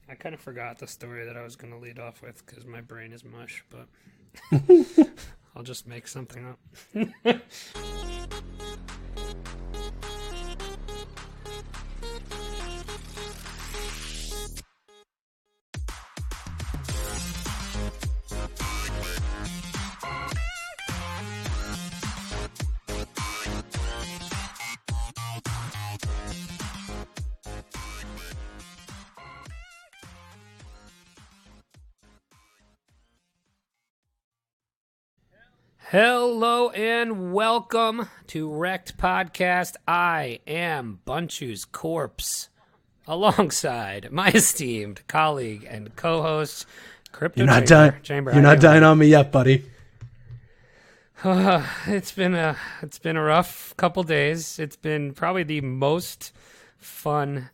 I kind of forgot the story that I was going to lead off with because my brain is mush, but I'll just make something up. Hello and welcome to Rekt Podcast. I am Bunchu's corpse, alongside my esteemed colleague and co-host, Crypto You're not Chamber. dying. Chamber, You're not dying on me yet, buddy. It's been a rough couple days. It's been probably the most fun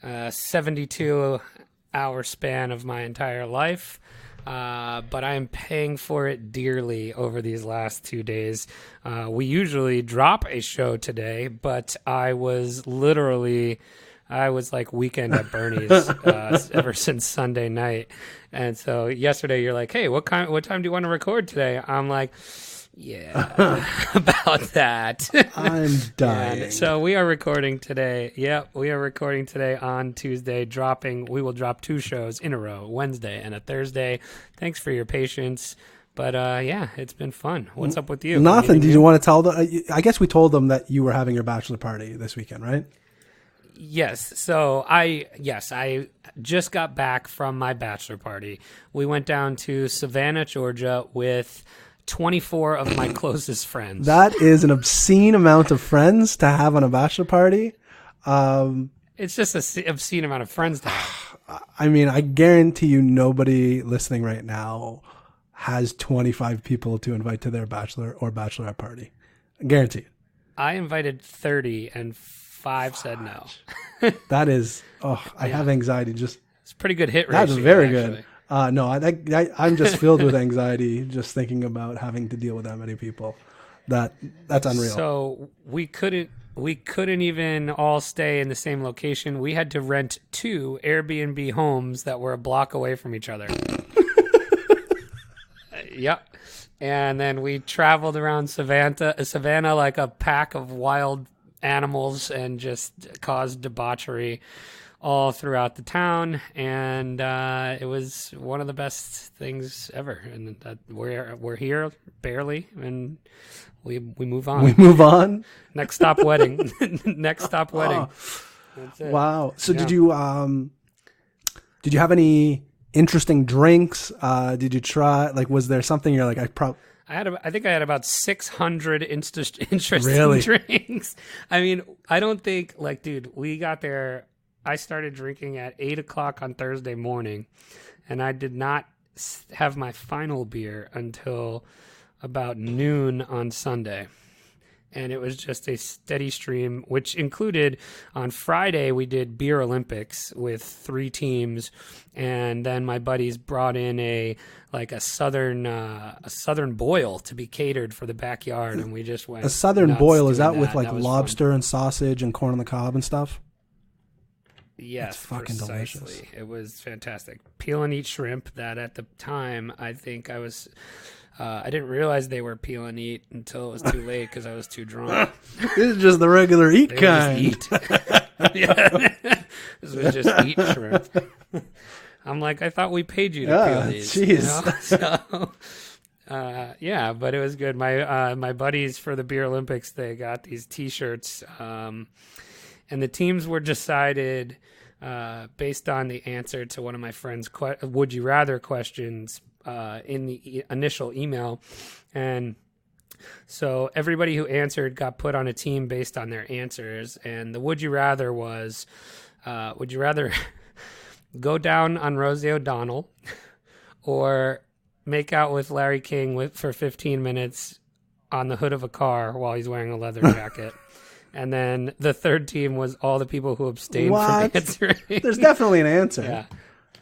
72-hour span of my entire life. But I am paying for it dearly over these last 2 days. We usually drop a show today, but I was like weekend at Bernie's ever since Sunday night. And so yesterday you're like, hey, what time do you want to record today? I'm like, yeah, about that. I'm dying. And so we are recording today. Yep, we are recording today on Tuesday. We will drop 2 shows in a row, Wednesday and a Thursday. Thanks for your patience. But yeah, it's been fun. What's up with you? Nothing. Did you want to tell them? I guess we told them that you were having your bachelor party this weekend, right? Yes. So I just got back from my bachelor party. We went down to Savannah, Georgia with 24 of my closest friends. That is an obscene amount of friends to have on a bachelor party. It's just an obscene amount of friends to have. I mean, I guarantee you nobody listening right now has 25 people to invite to their bachelor or bachelorette party. I guarantee it. I invited 30 and 5 said no. That is, I have anxiety. Just it's a pretty good hit ratio. That's very actually. good. No, I'm just filled with anxiety just thinking about having to deal with that many people. That's unreal. So we couldn't even all stay in the same location. We had to rent 2 Airbnb homes that were a block away from each other. Yep. And then we traveled around Savannah like a pack of wild animals and just caused debauchery all throughout the town, and it was one of the best things ever. And we're here barely, and we move on. We move on. Next stop, wedding. Next stop, wedding. That's it. Wow. So did you have any interesting drinks? Did you try? Like, was there something you're like, I think I had about 600 interesting Really? drinks. I mean, I don't think dude, we got there. I started drinking at 8 o'clock on Thursday morning, and I did not have my final beer until about noon on Sunday. And it was just a steady stream, which included on Friday, we did Beer Olympics with 3 teams. And then my buddies brought in a southern boil to be catered for the backyard. And we just went. A southern boil, is that with That was lobster fun. and sausage and corn on the cob and stuff? Yes, it's fucking precisely. delicious. It was fantastic. Peel and eat shrimp that at the time, I think I was... I didn't realize they were peel and eat until it was too late because I was too drunk. This is just the regular eat kind. Just eat. Yeah. This was just eat shrimp. I'm like, I thought we paid you to peel these. Jeez. You know? So, yeah, but it was good. My buddies for the Beer Olympics, they got these T-shirts, and the teams were decided based on the answer to one of my friend's would you rather questions in the initial email. And so everybody who answered got put on a team based on their answers. And the would you rather was, would you rather go down on Rosie O'Donnell or make out with Larry King for 15 minutes on the hood of a car while he's wearing a leather jacket? And then the third team was all the people who abstained from answering. There's definitely an answer.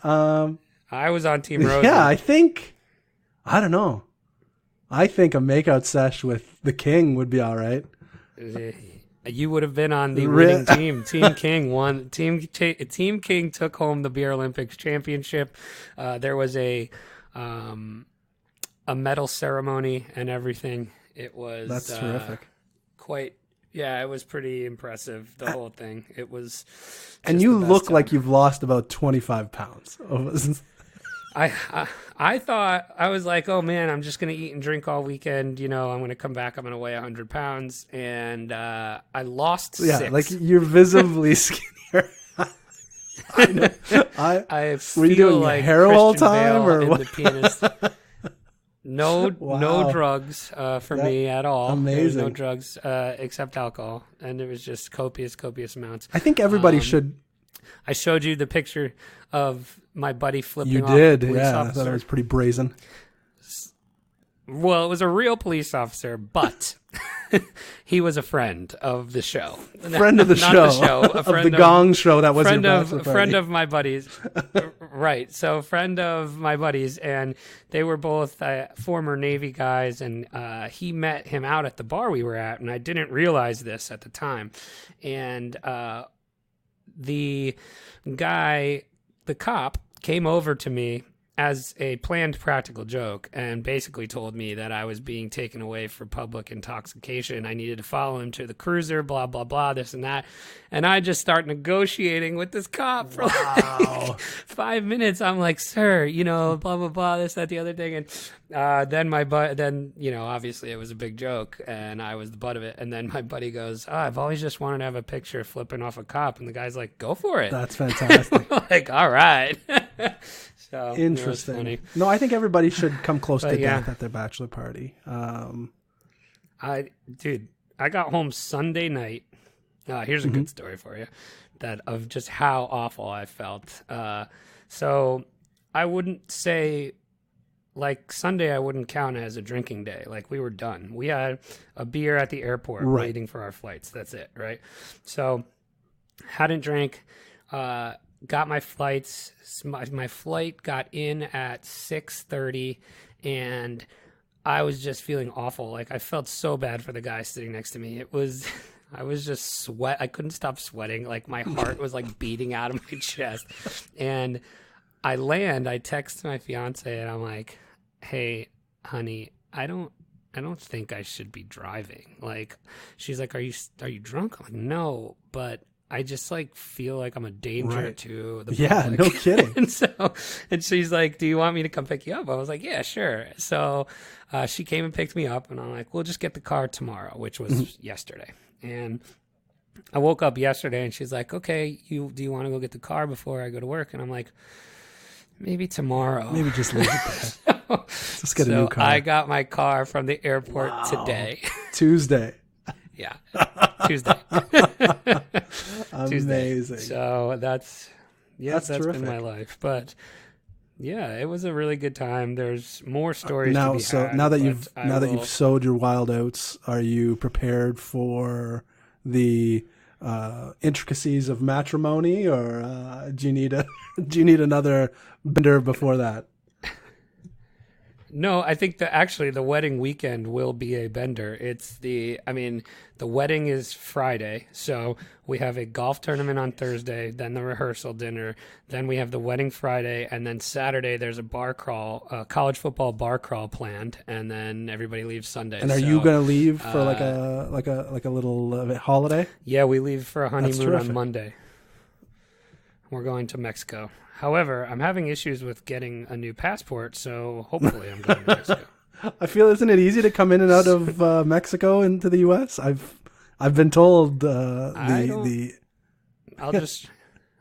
Yeah. I was on Team Rosie. Yeah, I don't know. I think a makeout sesh with the king would be all right. You would have been on the winning team. Team King won. Team King took home the Beer Olympics championship. There was a medal ceremony and everything. It was that's terrific. It was pretty impressive. The whole thing. It was. And you look like you've lost about 25 pounds. I thought, I was like, oh man, I'm just going to eat and drink all weekend. I'm going to come back. I'm going to weigh 100 pounds. And I lost 6. Like you're visibly skinnier. I know. I were you doing like hair Christian all time Bale or in what? The Pianist. No drugs for me at all. Amazing. No drugs except alcohol. And it was just copious amounts. I think everybody should. I showed you the picture of my buddy flipping You off did, the police yeah. officer. I thought it was pretty brazen. Well, it was a real police officer, but he was a friend of the show. Friend of the Not show. The show. A Of friend the Gong show that was friend your of bachelor party. friend of my buddies. Right. So friend of my buddies, and they were both former Navy guys, and he met him out at the bar we were at, and I didn't realize this at the time. And the cop came over to me as a planned practical joke and basically told me that I was being taken away for public intoxication. I needed to follow him to the cruiser, blah, blah, blah, this and that. And I just start negotiating with this cop for like 5 minutes. I'm like, sir, blah, blah, blah, this, that, the other thing. And then obviously it was a big joke and I was the butt of it. And then my buddy goes, I've always just wanted to have a picture flipping off a cop. And the guy's like, go for it. That's fantastic. Like, all right. So interesting. No, I think everybody should come close to yeah. death at their bachelor party. I got home Sunday night. Here's a good story for you, of just how awful I felt. So I wouldn't say, like, Sunday I wouldn't count as a drinking day. Like, we were done. We had a beer at the airport waiting for our flights. That's it, right? So hadn't drank. Got my flights. My flight got in at 6:30, and I was just feeling awful. Like, I felt so bad for the guy sitting next to me. I was just I couldn't stop sweating. Like, my heart was like beating out of my chest. And I text my fiance, and I'm like, "Hey, honey, I don't think I should be driving." Like, she's like, "Are you drunk?" I'm like, "No, but I just like feel like I'm a danger to the public." Yeah, no kidding. and she's like, "Do you want me to come pick you up?" I was like, "Yeah, sure." So she came and picked me up, and I'm like, "We'll just get the car tomorrow," which was yesterday. And I woke up yesterday, and she's like, "Okay, do you want to go get the car before I go to work?" And I'm like, "Maybe tomorrow. Maybe just leave it there. Let's get a new car." I got my car from the airport today. Tuesday. Yeah, Tuesday. Amazing. So that's terrific. been my life. But yeah, it was a really good time. There's more stories now. to be So had, now that you've sowed your wild oats, are you prepared for the intricacies of matrimony, or do you need another bender before that? No, I think that the wedding weekend will be a bender. The wedding is Friday, so we have a golf tournament on Thursday, then the rehearsal dinner, then we have the wedding Friday, and then Saturday there's a college football bar crawl planned, and then everybody leaves Sunday. And are you going to leave for like a little holiday? Yeah, we leave for a honeymoon on Monday. We're going to Mexico. However, I'm having issues with getting a new passport, so hopefully I'm going to Mexico. I feel, isn't it easy to come in and out of Mexico into the U.S.? I've been told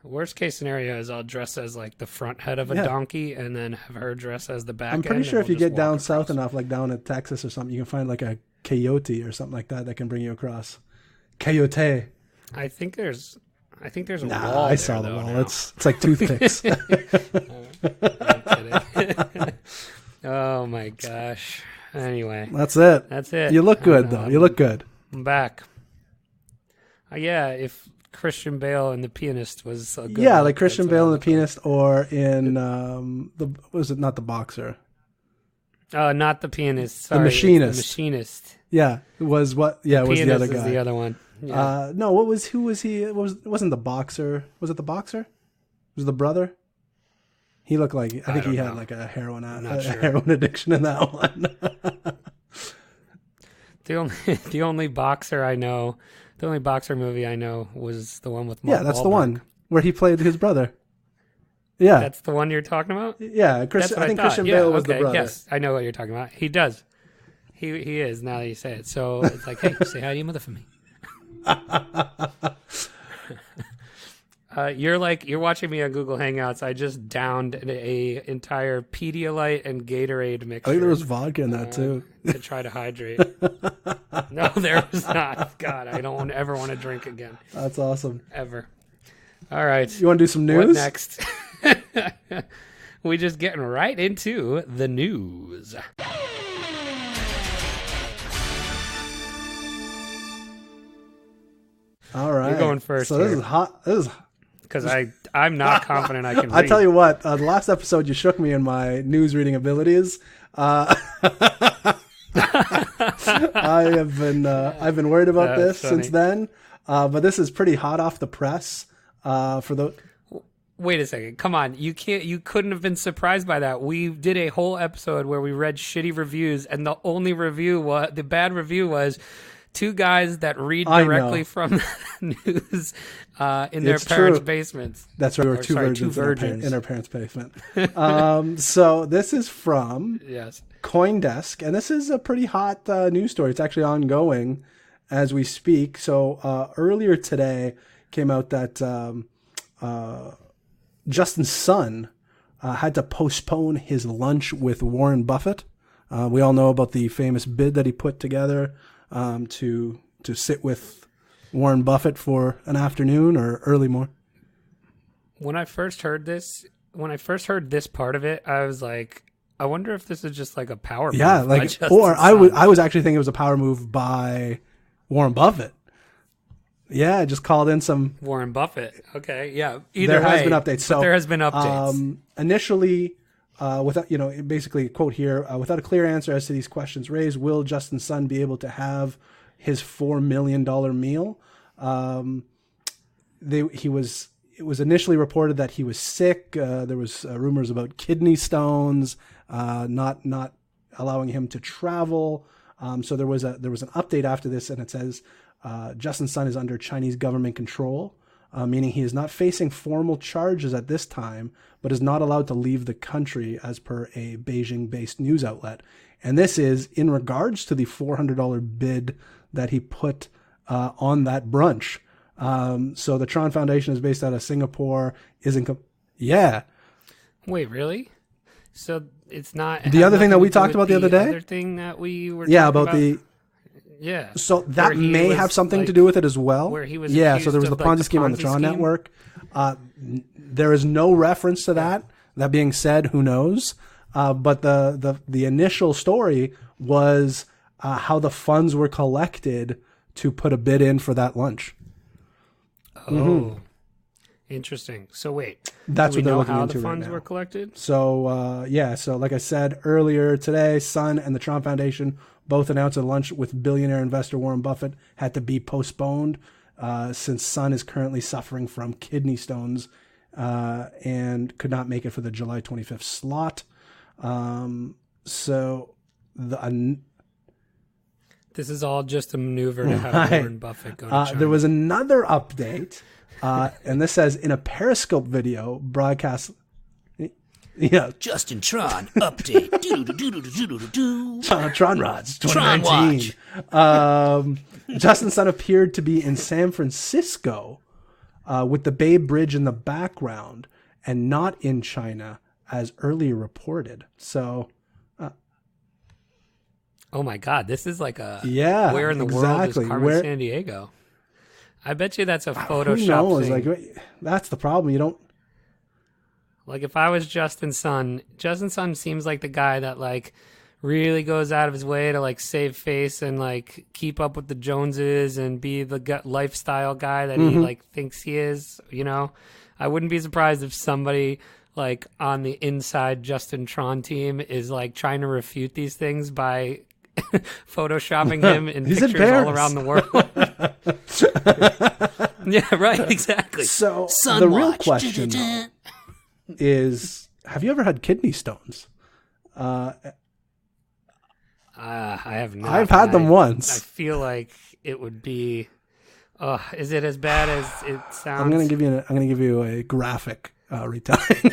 worst case scenario is I'll dress as like the front head of a donkey and then have her dress as the back I'm end. pretty sure if you get down across. south enough, like down in Texas or something, you can find like a coyote or something like that can bring you across. Coyote. I think there's a Nah, wall. I saw the wall. It's like toothpicks. I'm kidding. Oh my gosh. Anyway, That's it. You look good though. You look good. I'm back. Yeah, if Christian Bale and the Pianist was a good Yeah, look, like Christian that's what Bale I and the look like. Pianist, or in not the boxer? Not the Pianist. Sorry, Machinist. The Machinist. Yeah, it was what? Yeah, it was the Pianist other is guy. the other one. Yeah. No, who was he? It wasn't the boxer. Was it the boxer? Was it the brother? He looked like, I think he had like a heroin addiction in that one. The only boxer I know, the only boxer movie I know was the one with Mark that's Wahlberg. the one where he played his brother. Yeah, that's the one you're talking about. Yeah, I think Christian Bale was the brother. Yes, I know what you're talking about. He does. He is, now that you say it. So it's like, hey, say hi to your mother for me. You're watching me on Google Hangouts. I just downed a entire Pedialyte and Gatorade mixture. I think there was vodka in that too. To try to hydrate. No, there was not. God, I don't ever want to drink again. That's awesome. Ever. All right. You want to do some news? What next? We just getting right into the news. All right. You're going first. So this is hot. Because I'm not confident I can read. I tell you what, the last episode you shook me in my news reading abilities. I've been worried about this since then, but this is pretty hot off the press. Wait a second. Come on. You couldn't have been surprised by that. We did a whole episode where we read shitty reviews, and the bad review was two guys that read directly from the news in their parents' basements. That's right. We were two virgins in our parents' basement. So this is from CoinDesk, and this is a pretty hot news story. It's actually ongoing as we speak. So earlier today came out that Justin's son had to postpone his lunch with Warren Buffett. We all know about the famous bid that he put together to sit with Warren Buffett for an afternoon or early morning. When I first heard this part of it, I was like, I wonder if this is just like a power move. Yeah, I was actually thinking it was a power move by Warren Buffett. Yeah, I just called in some Warren Buffett. Okay, yeah. There has been updates. So there has been updates. Initially, without basically quote here, without a clear answer as to these questions raised, will Justin's son be able to have his $4 million meal? It was initially reported that he was sick. There was rumors about kidney stones, not allowing him to travel. So there was an update after this, and it says Justin's son is under Chinese government control, meaning he is not facing formal charges at this time, but is not allowed to leave the country as per a Beijing-based news outlet. And this is in regards to the $400 bid that he put on that brunch. So the Tron Foundation is based out of Singapore. Yeah. Wait, really? So it's not the other thing that we talked about the other day. The other thing that we were about the. Yeah. So that may have something to do with it as well. Where he was so there was the Ponzi scheme on the Tron network. There is no reference to that. That being said, who knows? But the initial story was how the funds were collected to put a bid in for that lunch. Oh, interesting. So wait, that's what they're looking into. How the funds right were collected? So so like I said earlier today, Sun and the Tron Foundation both announced a lunch with billionaire investor Warren Buffett had to be postponed since Sun is currently suffering from kidney stones and could not make it for the July 25th slot. This is all just a maneuver to have Warren Buffett go to China. There was another update, and this says in a Periscope video broadcast. Yeah, Justin Tron update. Tron Rods 2019. Justin's son appeared to be in San Francisco with the Bay Bridge in the background and not in China as earlier reported. So, oh my God, this is like a where in the world is Carmen San Diego? I bet you that's a Photoshop thing. Like, that's the problem. You don't. Like if I was Justin's son seems like the guy that like really goes out of his way to like save face and like keep up with the Joneses and be the lifestyle guy that he like thinks he is, I wouldn't be surprised if somebody like on the inside Justin Tron team is like trying to refute these things by photoshopping him in He's in pictures all Paris. around the world. Yeah, right, exactly. So Sun the real watch. question though, is, have you ever had kidney stones? I have not. I've had them I once. feel like it would be. Is it as bad as it sounds? I'm gonna give you a graphic retelling.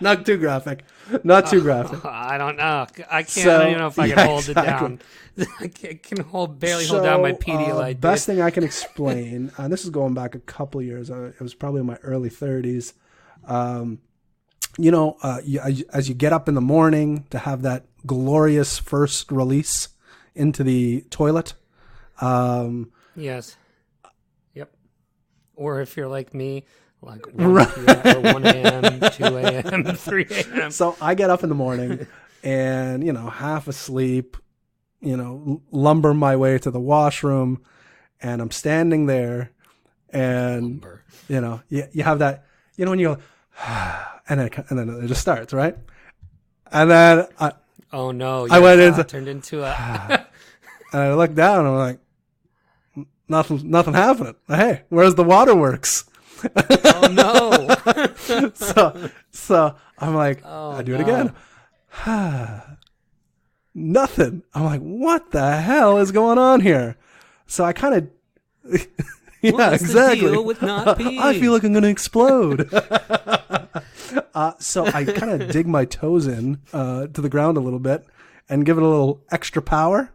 Not too graphic. Not too graphic. I don't know. I can't. So, I don't even know if I can yeah, hold it down. I can barely hold down my Pedialyte. Best thing I can explain, and this is going back a couple of years. It was probably in my early 30s. As you get up in the morning to have that glorious first release into the toilet. Yes. Yep. Or if you're like me, like 1 p.m. or 1 a.m., 2 a.m., 3 a.m. So I get up in the morning and, half asleep, lumber my way to the washroom, and I'm standing there and, you have that, when you go, and then it just starts, right? And then Oh no! I went into turned into a. and I look down and I'm like, nothing happening. Hey, where's the waterworks? Oh no! so I'm like, I do it again. Nothing. I'm like, what the hell is going on here? So I kind of, yeah, What's exactly. the deal with not peeing? I feel like I'm going to explode. So I kind of dig my toes in to the ground a little bit and give it a little extra power.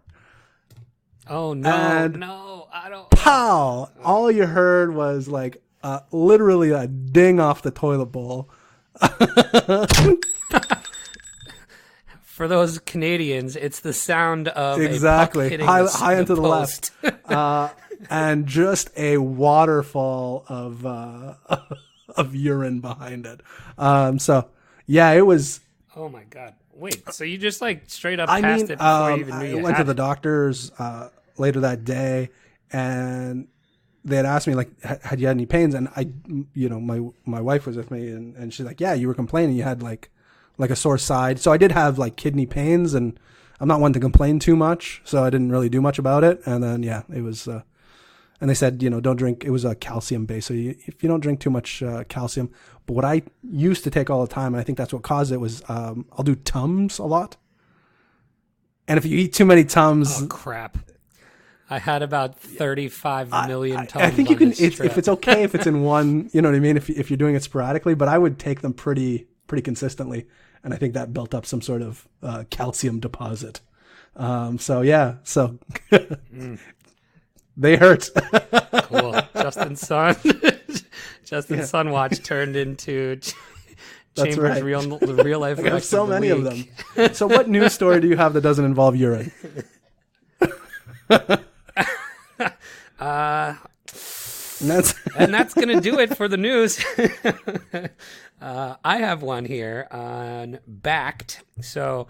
Oh no! And no, I don't. Pow! All you heard was like literally a ding off the toilet bowl. For those Canadians, it's the sound of Exactly, a puck hitting high the into the post. left, and just a waterfall of urine behind it. So yeah, it was. Oh my god! Wait, so you just like straight up I passed mean, it before you even knew I you went to had the it? doctors later that day, and they had asked me like, had you had any pains? And I, my wife was with me, and she's like, yeah, you were complaining you had like a sore side. So I did have like kidney pains, and I'm not one to complain too much, so I didn't really do much about it. And then it was, and they said, don't drink. It was a calcium base, so if you don't drink too much calcium. But what I used to take all the time, and I think that's what caused it, was I'll do Tums a lot. And if you eat too many Tums, Oh crap! I had about 35 million Tums. I think you on can. this If trip. it's okay if it's in one, you know what I mean. If you're doing it sporadically, but I would take them pretty consistently, and I think that built up some sort of calcium deposit. So they hurt. Cool. Justin's Sun Watch turned into That's Chambers right. Real Life I Rekt have so of the many of week. them. So what news story do you have that doesn't involve urine? And that's going to do it for the news. I have one here on Backed. So,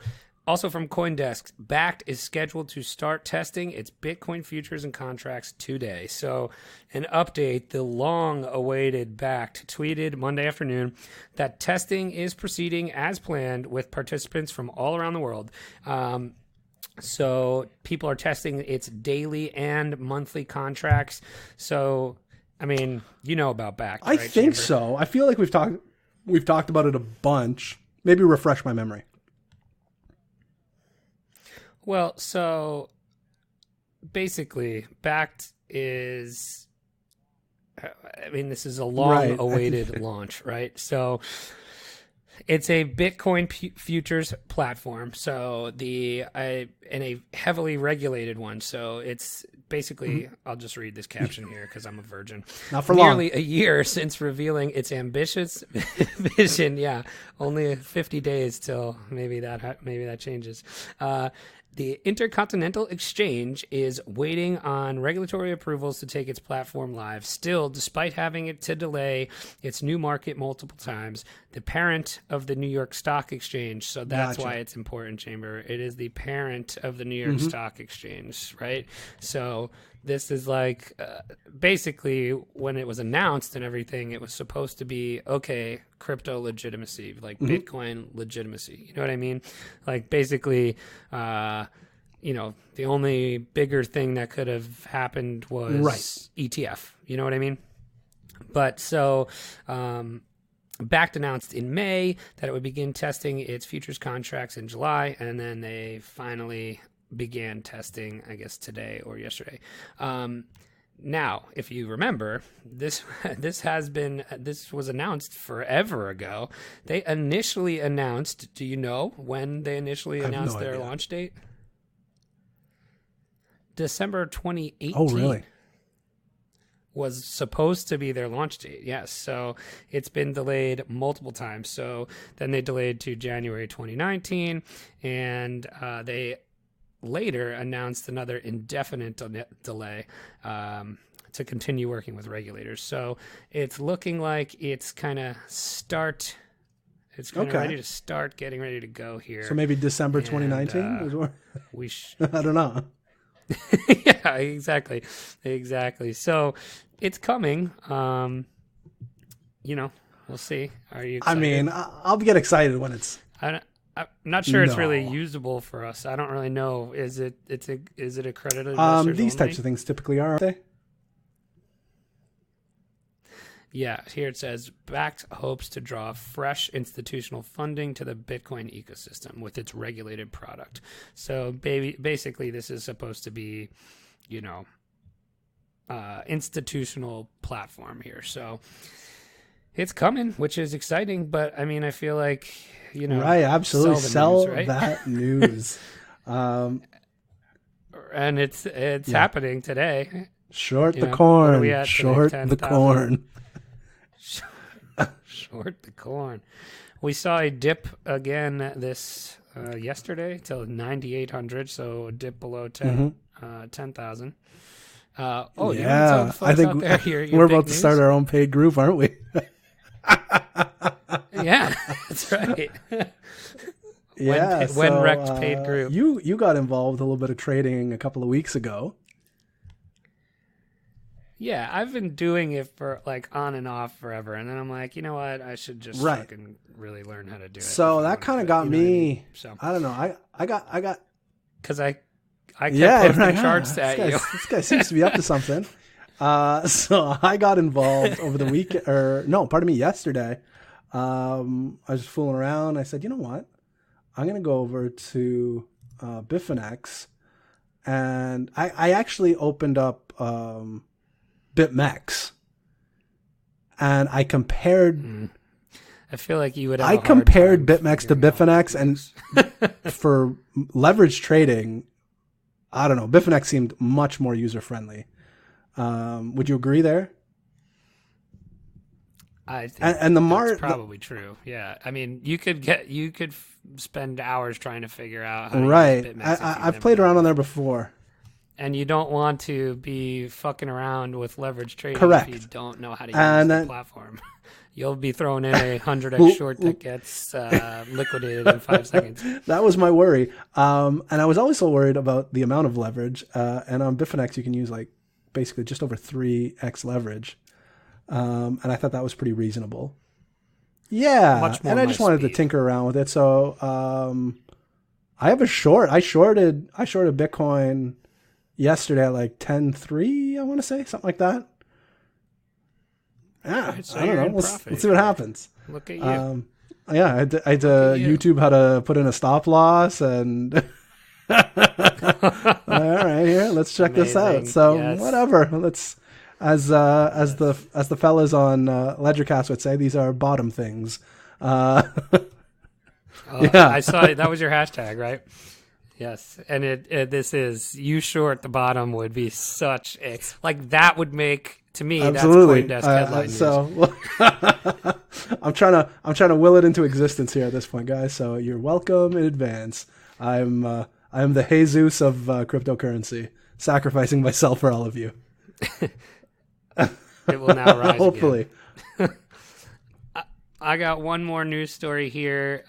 also from CoinDesk, Backed is scheduled to start testing its Bitcoin futures and contracts today. So, an update, the long-awaited Backed tweeted Monday afternoon that testing is proceeding as planned with participants from all around the world. So people are testing its daily and monthly contracts. So, I mean, you know about Backed, I right, think Chamber? so. I feel like we've talked about it a bunch. Maybe refresh my memory. Well, so basically, Backed is, I mean, this is a long-awaited launch, right? So it's a Bitcoin futures platform. So and a heavily regulated one. So it's basically, I'll just read this caption here because I'm a virgin. Not for Nearly long. a year since revealing its ambitious vision. Yeah, only 50 days till maybe that changes. The Intercontinental Exchange is waiting on regulatory approvals to take its platform live. Still, despite having it to delay its new market multiple times, the parent of the New York Stock Exchange, so that's why it's important, Chamber. It is the parent of the New York Stock Exchange, right? So this is like basically when it was announced and everything, it was supposed to be, okay, crypto legitimacy, like Bitcoin legitimacy. You know what I mean? Like basically, the only bigger thing that could have happened was ETF. You know what I mean? But so Bakkt announced in May that it would begin testing its futures contracts in July, and then they finally began testing, I guess, today or yesterday. Now, if you remember, this was announced forever ago. They initially announced, do you know when they initially announced their launch date? December 2018. Oh, really? Was supposed to be their launch date. Yes. So it's been delayed multiple times. So then they delayed to January 2019, and they later announced another indefinite delay to continue working with regulators. So it's looking like it's kind of ready to start, getting ready to go here. So maybe December 2019? I don't know. Yeah, exactly. So it's coming. We'll see. Are you excited? I mean, I'll get excited when it's... I'm not sure it's really usable for us. I don't really know. Is it accredited investors these only? types of things typically are, aren't they? Yeah, here it says, Bakkt hopes to draw fresh institutional funding to the Bitcoin ecosystem with its regulated product. So basically this is supposed to be, institutional platform here. So it's coming, which is exciting, but I mean, I feel like, right, absolutely sell news, right? that news. And it's happening today. Short the corn. Short the 10,000. corn. Short the corn. We saw a dip again this yesterday till 9,800, so a dip below 10,000. Yeah, I think we're about to start our own paid group, aren't we? Yeah, that's right. Yeah, when Rekt paid group. You got involved a little bit of trading a couple of weeks ago. Yeah, I've been doing it for on and off forever, and then I'm like, you know what? I should just fucking really learn how to do it. So that kind of got me. I mean? So I don't know. I got because I kept posting charts at you. This guy seems to be up to something. So I got involved over the weekend, yesterday. I was fooling around. I said, you know what? I'm gonna go over to Bitfinex, and I actually opened up BitMEX, and I compared. I feel like you would. I compared BitMEX to Bitfinex, and for leverage trading, I don't know. Bitfinex seemed much more user friendly. Would you agree there? I think and that's probably true. Yeah, I mean, you could spend hours trying to figure out how to use BitMEX. I've played around on there before. And you don't want to be fucking around with leverage trading Correct. if you don't know how to use the platform. You'll be throwing in a 100x short that gets liquidated in 5 seconds. That was my worry. And I was also worried about the amount of leverage. And on Bitfinex, you can use basically just over 3x leverage. And I thought that was pretty reasonable. Yeah. And I just wanted to tinker around with it. So I have a short. I shorted Bitcoin yesterday at 10.3, I want to say, something like that. Yeah, so I don't know. Let's see what happens. Look at you. Yeah, I had to YouTube how to put in a stop loss, and all right, here, let's check this out. So whatever. Let's as the fellas on Ledgercast would say, these are bottom things. Yeah, I saw it. That was your hashtag, right? Yes, and this is you short the bottom would be such a that would make to me absolutely. That's CoinDesk headline news. So I'm trying to will it into existence here at this point, guys. So you're welcome in advance. I'm the Jesus of cryptocurrency, sacrificing myself for all of you. It will now rise. Hopefully. Again. I got one more news story here.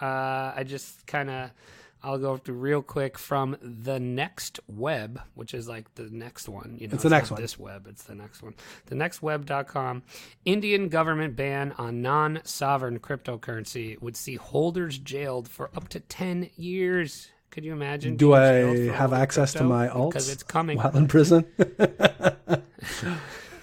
I'll go through real quick from the next web, which is the next one. It's the next one. This web, it's the next one. TheNextWeb.com. Indian government ban on non-sovereign cryptocurrency would see holders jailed for up to 10 years. Could you imagine? Do being I jailed for have all the access to crypto? my alts Because it's coming. while in prison?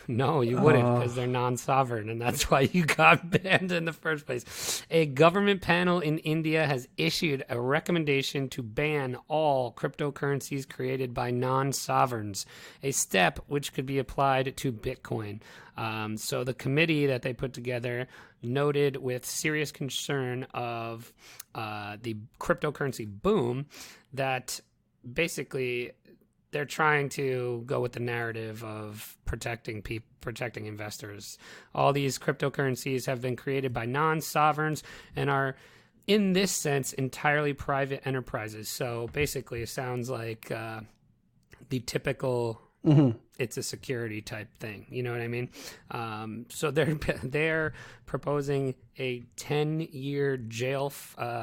No, you wouldn't, because they're non-sovereign, and that's why you got banned in the first place. A government panel in India has issued a recommendation to ban all cryptocurrencies created by non-sovereigns, a step which could be applied to Bitcoin. So the committee that they put together noted with serious concern of the cryptocurrency boom that basically they're trying to go with the narrative of protecting investors. All these cryptocurrencies have been created by non-sovereigns and are, in this sense, entirely private enterprises. So basically, it sounds like the typical it's a security type thing. You know what I mean? So they're proposing a 10-year jail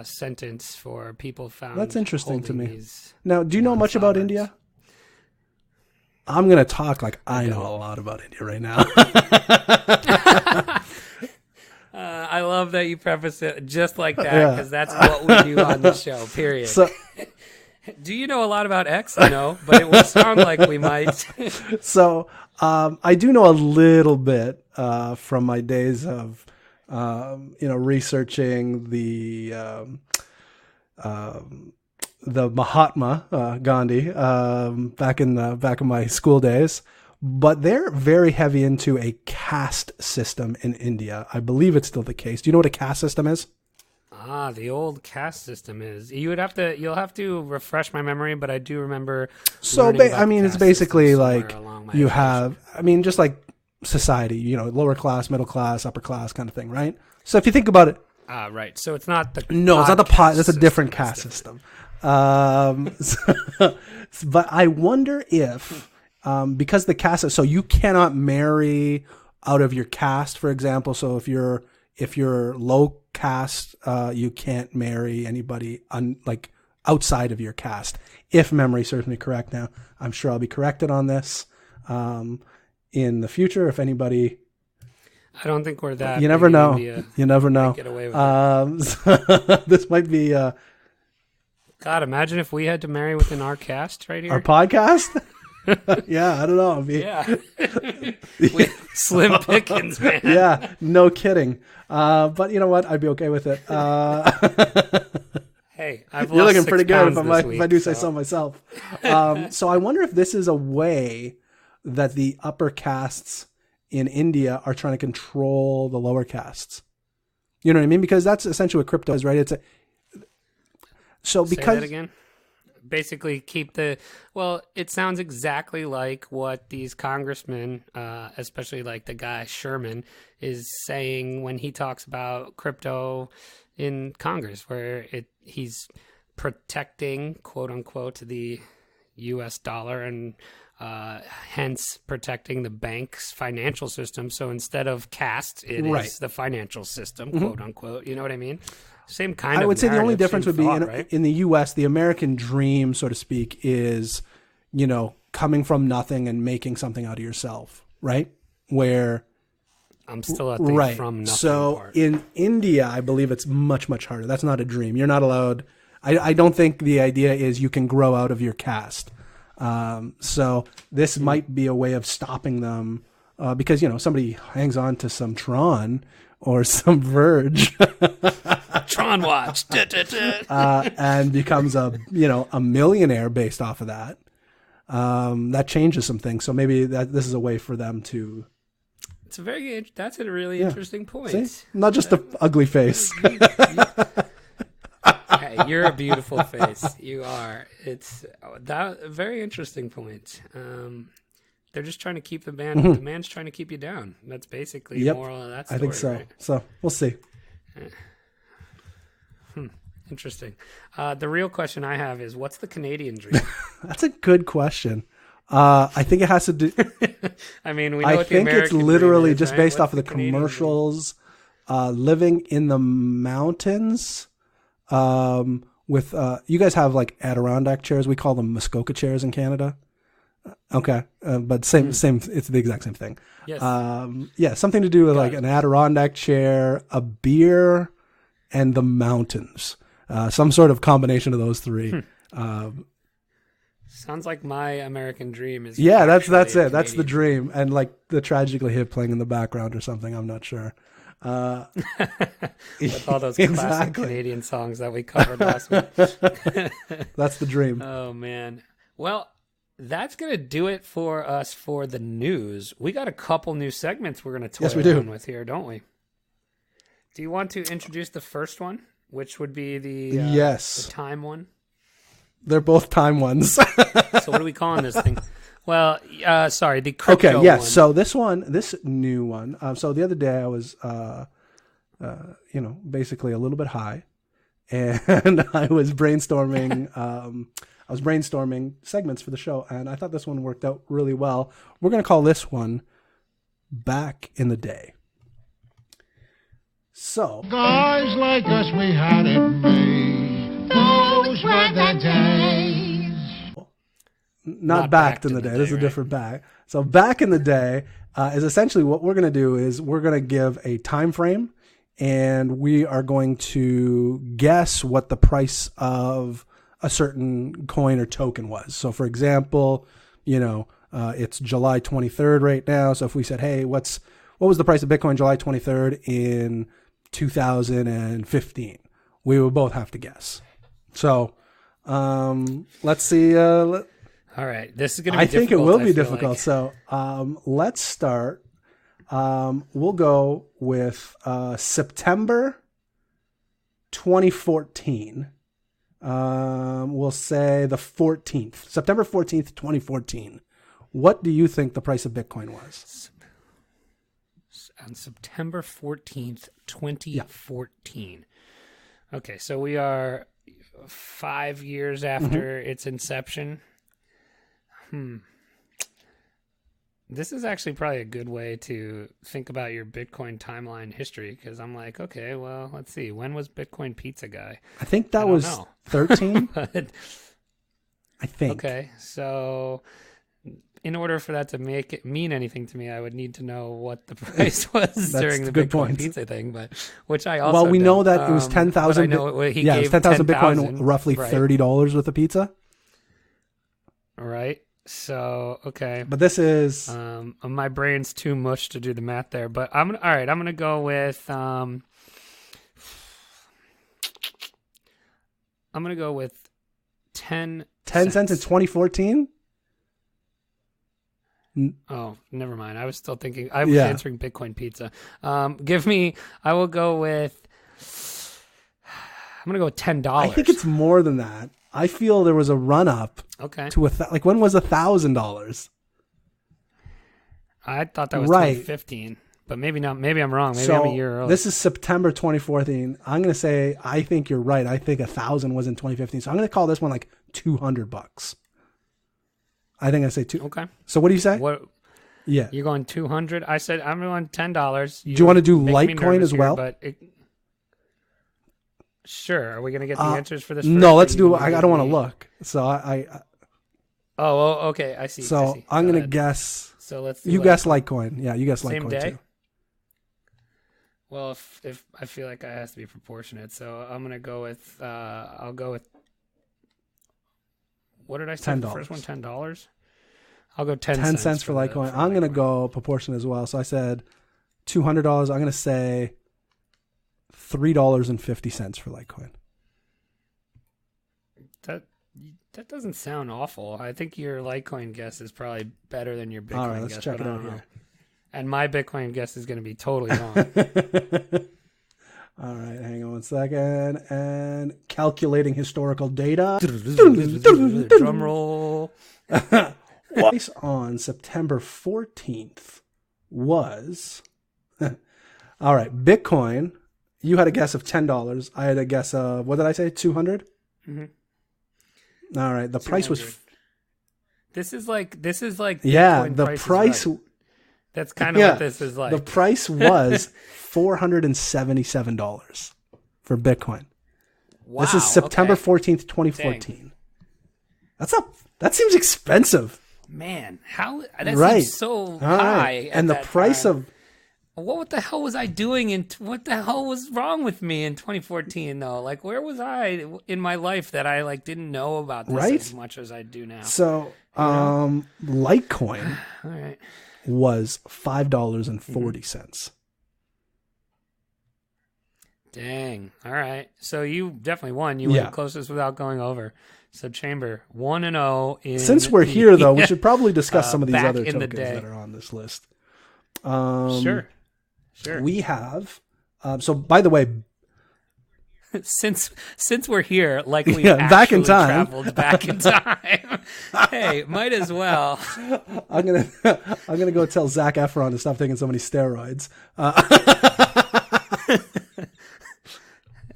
sentence for people found. That's interesting to me. These Now, do you know much about India? I'm going to talk like I know a lot about India right now. I love that you preface it just like that, because that's what we do on the show, period. So, do you know a lot about X? No, but it would sound like we might. So I do know a little bit from my days of, researching the Mahatma Gandhi back in my school days. But they're very heavy into a caste system in India. I believe it's still the case. Do you know what a caste system is? The old caste system is. You'll have to refresh my memory, but I do remember. So it's basically like you have. Just like society. Lower class, middle class, upper class, kind of thing, right? So if you think about it. Right. So it's not the. No, it's not the pot. That's a different caste system. But I wonder if. Because the caste, so you cannot marry out of your caste, for example. So if you're low caste, you can't marry anybody outside of your caste. If memory serves me correct, now I'm sure I'll be corrected on this in the future. If anybody, I don't think we're that. You never know. You never know. Get away with it. This might be. God, imagine if we had to marry within our caste right here. Our podcast. Yeah, I don't know. Yeah. Slim pickings, man. Yeah, no kidding. But you know what? I'd be okay with it. Hey, I've You're lost looking 6 pretty good pounds if I do say so myself. So I wonder if this is a way that the upper castes in India are trying to control the lower castes. You know what I mean? Because that's essentially what crypto is, right? Say that again? Basically it sounds exactly like what these congressmen, especially like the guy Sherman, is saying when he talks about crypto in Congress, where he's protecting, quote unquote, the U.S. dollar and hence protecting the bank's financial system. So instead of caste, it is the financial system, quote unquote. You know what I mean? Same kind of. I would say the only narrative, difference would be in the U.S., the American dream, so to speak, is, coming from nothing and making something out of yourself, right? Where I'm still at the from nothing so part. In India, I believe it's much, much harder. That's not a dream. You're not allowed. I don't think the idea is you can grow out of your caste. So this might be a way of stopping them because, somebody hangs on to some Tron or some Verge. Tron watch. And becomes a millionaire based off of that. That changes some things. So maybe this is a way for them to. That's a really interesting point. See? Not just the ugly face. Hey, you're a beautiful face. You are. It's that very interesting point. They're just trying to keep the man. The man's trying to keep you down. That's basically the moral of that story. I think so. Right? So we'll see. Interesting. The real question I have is, what's the Canadian dream? That's a good question. I think it has to do. I mean, we know what the American it's literally dream is, just right? based What's off of the Canadian commercials, living in the mountains. With you guys have like Adirondack chairs. We call them Muskoka chairs in Canada. Okay, but same. It's the exact same thing. Yes. Something to do with like an Adirondack chair, a beer, and the mountains. Some sort of combination of those three. Sounds like my American dream is. Yeah, that's actually a it. That's the Canadian dream, and like the Tragically Hip playing in the background or something. I'm not sure. with all those classic Exactly. Canadian songs that we covered last week. That's the dream. Oh man. Well, that's gonna do it for us for the news. We got a couple new segments we're gonna toy Yes, we do. around with here, don't we? Do you want to introduce the first one, which would be the Yes. the time one? They're both time ones. So what are we calling this thing? Well, sorry, the crypto Okay, yes. one. So this new one. So the other day I was, basically a little bit high, and I was brainstorming. Segments for the show, and I thought this one worked out really well. We're going to call this one "Back in the Day." So, Guys like us, we had it made. Those were the days. not backed in the day. This is a right? different back. So, back in the day is essentially what we're going to do is we're going to give a time frame, and we are going to guess what the price of a certain coin or token was. So, for example, it's July 23rd right now. So, if we said, "Hey, what was the price of Bitcoin July 23rd in 2015?" We would both have to guess. So, let's see. All right, this is going to be I difficult. think it will I be feel difficult. like. So, let's start. We'll go with September 2014. We'll say the 14th, September 14th, 2014. What do you think the price of Bitcoin was? On September 14th, 2014. Okay, so we are 5 years after its inception. This is actually probably a good way to think about your Bitcoin timeline history, because I'm like, okay, well, let's see. When was Bitcoin Pizza Guy? I think that don't was know. 13. But, I think. okay, so in order for that to make it mean anything to me, I would need to know what the price was during the a good Bitcoin point. Pizza thing, but which I also Well, we know don't. that it was But 10,000. I know he Yeah, it was gave 10,000 Bitcoin, 10,000, roughly right? $30 with a pizza. Right. So okay, But this is my brain's too mush to do the math there. But all right. I'm gonna go with I'm gonna go with 10 10 cents in 2014. Oh, never mind. I was still thinking. I was Yeah. answering Bitcoin Pizza. Give me. I will go with. I'm gonna go with $10. I think it's more than that. I feel there was a run up okay. to like when was $1,000? I thought that was Right. 2015, but maybe not. Maybe I'm wrong. Maybe I'm a year early. This is September 2014. I'm going to say I think you're right. I think 1,000 was in 2015. So I'm going to call this one like $200. I think I say two. Okay. So what do you say? What Yeah. you're going 200? I said I'm going $10. Do you want to do make me Litecoin nervous as well? Here, but sure. Are we going to get the answers for this? No, first, let's or do you it. I give don't want to me- look. So Oh, okay. I see. I so see. I'm Go going to ahead. guess. So let's. Do You Litecoin. guess Litecoin. Yeah, you guess Same Litecoin day? too. Well, if I feel like I has to be proportionate, so I'm gonna go with I'll go with what did I say? $10. The first one, $10. I'll go 10 10 cents for Litecoin. I'm going to go proportion as well. So I said $200. I'm going to say $3.50 for Litecoin. That doesn't sound awful. I think your Litecoin guess is probably better than your Bitcoin All right, let's guess. check but it I out don't know. here. And my Bitcoin guess is going to be totally wrong. All right, hang on one second. And calculating historical data. Drum roll. Price on September 14th was... All right, Bitcoin. You had a guess of $10. I had a guess of, what did I say, 200? Mm-hmm. All right, the price was... 200. This is like Yeah, Bitcoin the Price is price... Right. That's kind of Yeah, what this is like. the price was $477 for Bitcoin. Wow, This is September okay. 14th, 2014. That seems expensive. Man, how that Right. seems so All high. right. at And the that price time. what the hell was I doing? And what the hell was wrong with me in 2014? Though, like, where was I in my life that I like didn't know about this as much as I do now? So, Litecoin All right. was $5.40. Dang. All right. So you definitely won. You went closest without going over. So Chamber 1-0 in. Since we're here, though, we should probably discuss some of these other in the tokens day. that are on this list. Sure. We have. So, by the way, since we're here, like we back in time, traveled back in time. Hey, might as well. I'm gonna go tell Zac Efron to stop taking so many steroids.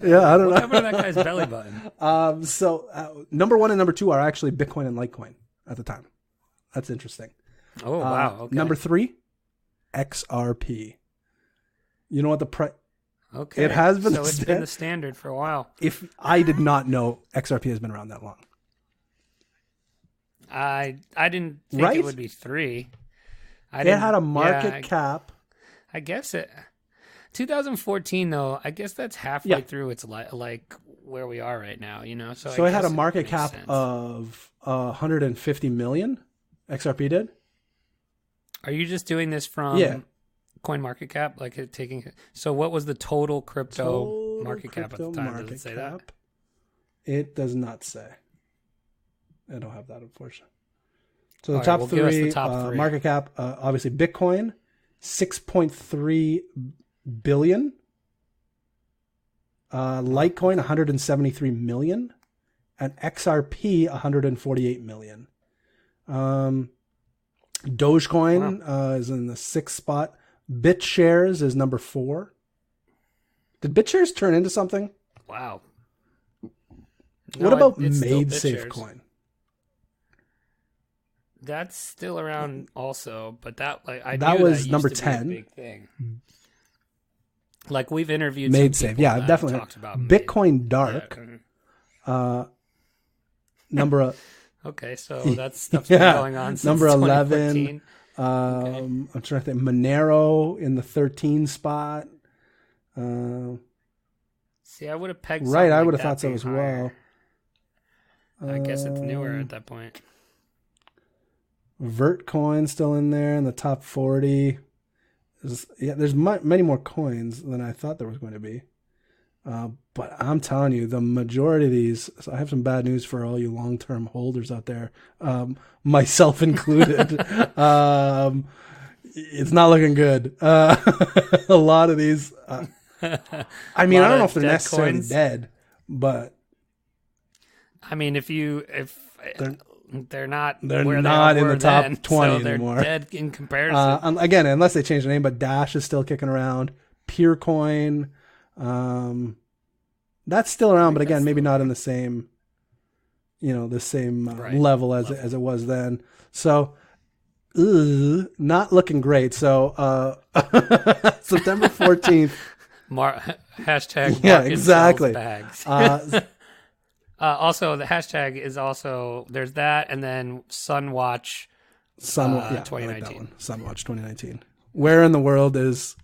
Yeah, I don't know. What happened to that guy's belly button? So number 1 and number 2 are actually Bitcoin and Litecoin at the time. That's interesting. Oh, wow. Okay. Number 3, XRP. You know what the price? Okay. It has been. So it's been the standard for a while. If I did not know XRP has been around that long. I didn't think it would be 3. It had a market cap. I guess it. 2014 though, I guess that's halfway through its like where we are right now, you know. So it had a market cap of 150 million. XRP did. Are you just doing this from Coin Market Cap, like it taking? So what was the total crypto market cap at the time? Does it say that? It does not say. I don't have that, unfortunately. So the top three market cap, obviously Bitcoin, 6.3 billion. Litecoin, 173 million. And XRP, 148 million. Dogecoin is in the 6th spot. BitShares is number 4. Did BitShares turn into something? Wow. What about MadeSafe Coin? That's still around also, but that was that number used to be a 10. big thing. Like we've interviewed MadeSafe, some I've definitely talked about Bitcoin Dark. Number okay, so that stuff's been going on since number 11. 2014. I'm trying to think. Monero in the 13 spot. See, I would have pegged. Right, I would have thought so as well. I guess it's newer at that point. Vertcoin still in there in the top 40. There's many more coins than I thought there was going to be. But I'm telling you, the majority of these, so I have some bad news for all you long-term holders out there, myself included. It's not looking good. A lot of these, I mean, I don't know if they're necessarily dead, but I mean, if they're not in the top then, 20 so they're anymore. Dead in comparison. Again, unless they change the name, but Dash is still kicking around. Peercoin, that's still around, but again, maybe not in the same, level as it was then. So, not looking great. So, September 14th. Hashtag yeah, exactly. Bags. Also, the hashtag is also, there's that, and then Sunwatch 2019. I like that one. Sunwatch 2019. Where in the world is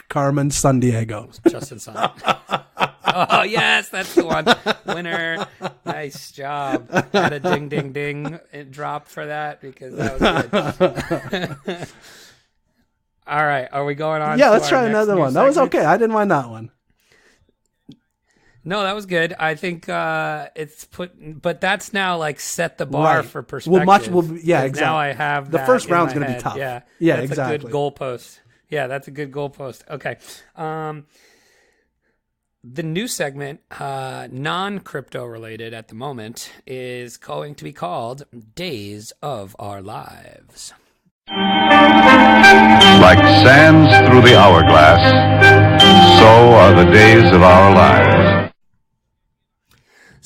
Carmen Sandiego? Justin Sun. Oh, yes, that's the one. Winner. Nice job. Had a ding, ding, ding drop for that because that was good. All right. Are we going on? Yeah, let's try another one. That was okay. I didn't mind that one. No, that was good. I think but that's now like set the bar for perspective. Exactly. Now I have the first round's going to be tough. Yeah, that's exactly. That's a good goalpost. Yeah, that's a good goalpost. Okay. The new segment, non-crypto related at the moment, is going to be called Days of Our Lives. Like sands through the hourglass, so are the days of our lives.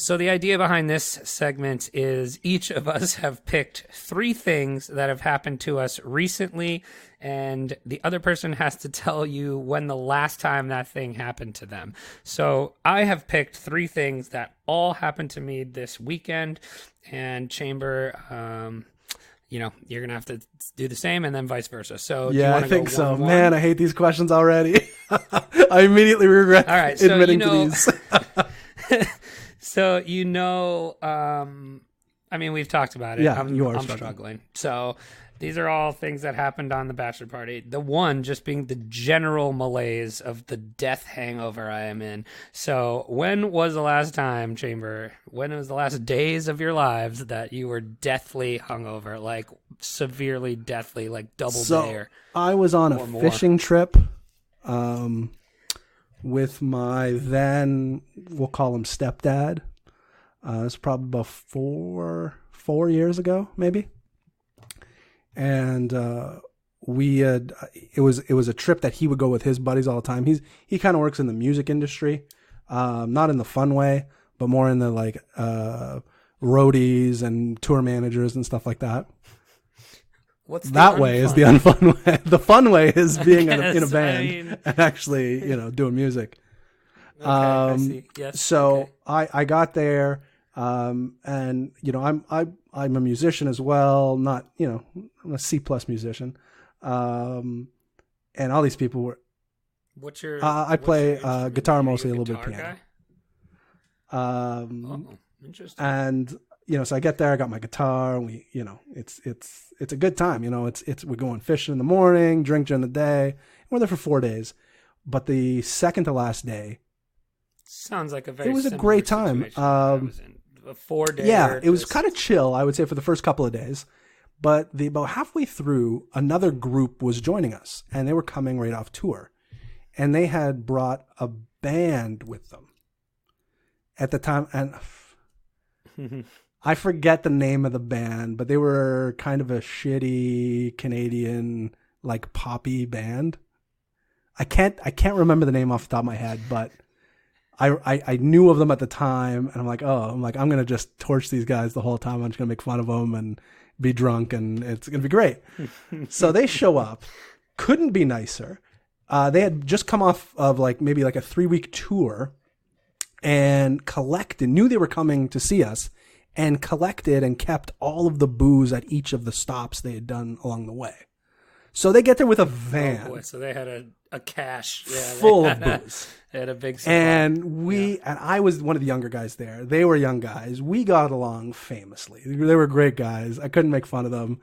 So the idea behind this segment is each of us have picked 3 things that have happened to us recently, and the other person has to tell you when the last time that thing happened to them. So I have picked 3 things that all happened to me this weekend, and Chamber, you're gonna have to do the same, and then vice versa. So Yeah, I think so. 1-1? Man, I hate these questions already. I immediately regret All right, so admitting to these. So we've talked about it. Yeah, I'm struggling. So these are all things that happened on the Bachelor Party. The one just being the general malaise of the death hangover I am in. So when was the last time, Chamber, when was the last days of your lives that you were deathly hungover, like severely deathly, like double dare? I was on a fishing trip with my then, we'll call him stepdad. It's probably about four years ago, maybe. And it was a trip that he would go with his buddies all the time. He kind of works in the music industry, not in the fun way, but more in the like roadies and tour managers and stuff like that. What's that way is the unfun way. The fun way is being in a band and actually, doing music. Okay, I see. Yes. So okay. I got there, and I'm a musician as well. Not I'm a C+ musician, and all these people were. What's your? I play guitar mostly, a little bit piano. Interesting. And so I get there, I got my guitar, and we, it's a good time. We're going fishing in the morning, drink during the day. We're there for 4 days, but the second to last day. Sounds like it was a great time. 4 days. Yeah, it was kind of chill, I would say, for the first couple of days. But about halfway through, another group was joining us, and they were coming right off tour. And they had brought a band with them at the time. And I forget the name of the band, but they were kind of a shitty Canadian, like, poppy band. I can't remember the name off the top of my head, but I knew of them at the time, and I'm like, I'm going to just torch these guys the whole time. I'm just going to make fun of them and be drunk, and it's going to be great. So they show up, couldn't be nicer. They had just come off of maybe a 3-week tour and knew they were coming to see us, and collected and kept all of the booze at each of the stops they had done along the way. So they get there with a van. Oh boy, so they had a cache full of booze. They had a big supply. And and I was one of the younger guys there. They were young guys. We got along famously. They were great guys. I couldn't make fun of them.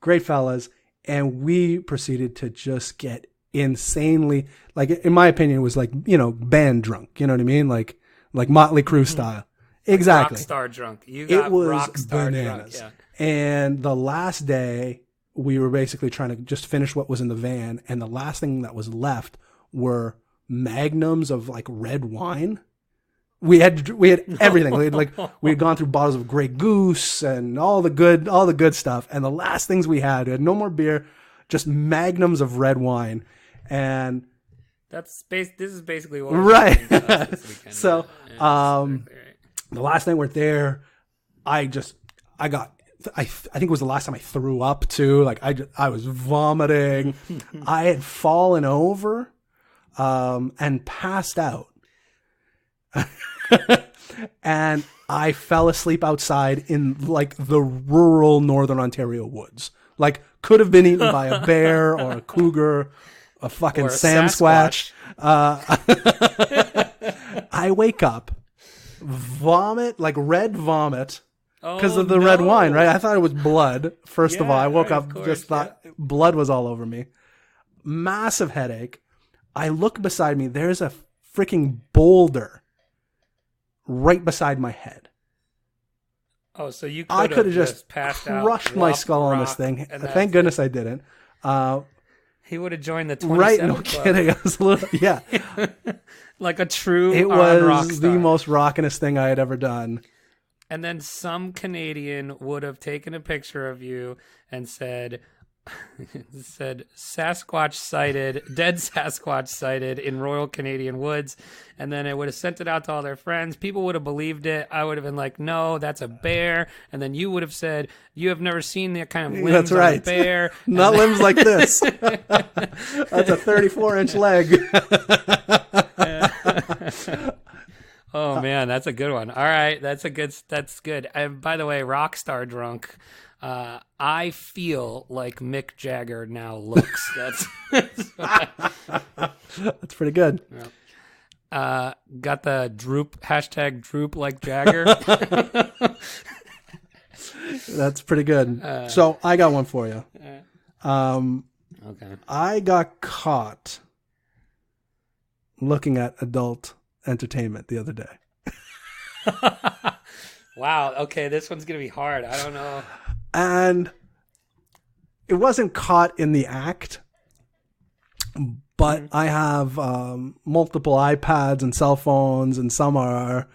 Great fellas. And we proceeded to just get insanely, in my opinion, it was band drunk. You know what I mean? Like Motley Crue style. Exactly. Rock star drunk. You got it was rock star bananas. drunk. Yeah. And the last day, we were basically trying to just finish what was in the van, and the last thing that was left were magnums of red wine. We had everything. We had gone through bottles of Grey Goose and all the good stuff. And the last things we had no more beer, just magnums of red wine. And this is basically what we're right. doing to us this weekend. So, exactly right. The last night we're there, I think it was the last time I threw up too. I was vomiting. I had fallen over, and passed out. And I fell asleep outside in the rural Northern Ontario woods. Could have been eaten by a bear or a cougar, a fucking Sam Squatch. I wake up, vomit, red vomit. Because of the red wine, right? I thought it was blood. First of all, I woke up, thought blood was all over me. Massive headache. I look beside me. There's a freaking boulder right beside my head. Oh, so you I could have just passed crushed my skull on this thing. Thank goodness I didn't. He would have joined the 27 right? No club. kidding. I was a little, yeah. Like a true It rock was star. the most rockinest thing I had ever done. And then some Canadian would have taken a picture of you and said Sasquatch sighted, dead Sasquatch sighted in Royal Canadian Woods. And then it would have sent it out to all their friends. People would have believed it. I would have been like, no, that's a bear. And then you would have said, you have never seen that kind of limbs That's right. on a bear. Not limbs like this. That's a 34-inch leg. Oh man, that's a good one. All right, that's good. And by the way, rock star drunk. I feel like Mick Jagger now looks. That's That's pretty good. got the droop hashtag droop like Jagger. That's pretty good. So I got one for you. Okay. I got caught looking at adult entertainment the other day. Wow. Okay, this one's gonna be hard. I don't know. And it wasn't caught in the act, but I have multiple iPads and cell phones, and some are,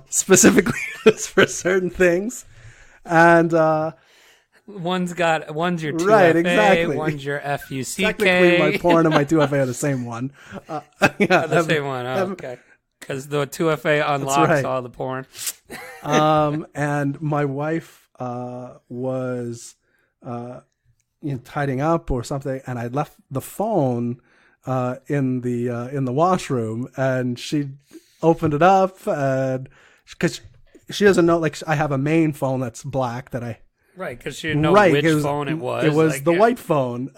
specifically used for certain things. And One's your 2FA, right, exactly. One's your FUCK. Technically, my porn and my 2FA are the same one. The same one. Oh, okay. Because the 2FA unlocks all the porn. And my wife was tidying up or something, and I left the phone in the washroom, and she opened it up, and because she doesn't know, like, I have a main phone that's black that I. Right, because she didn't know which phone it was. It was like, the white phone.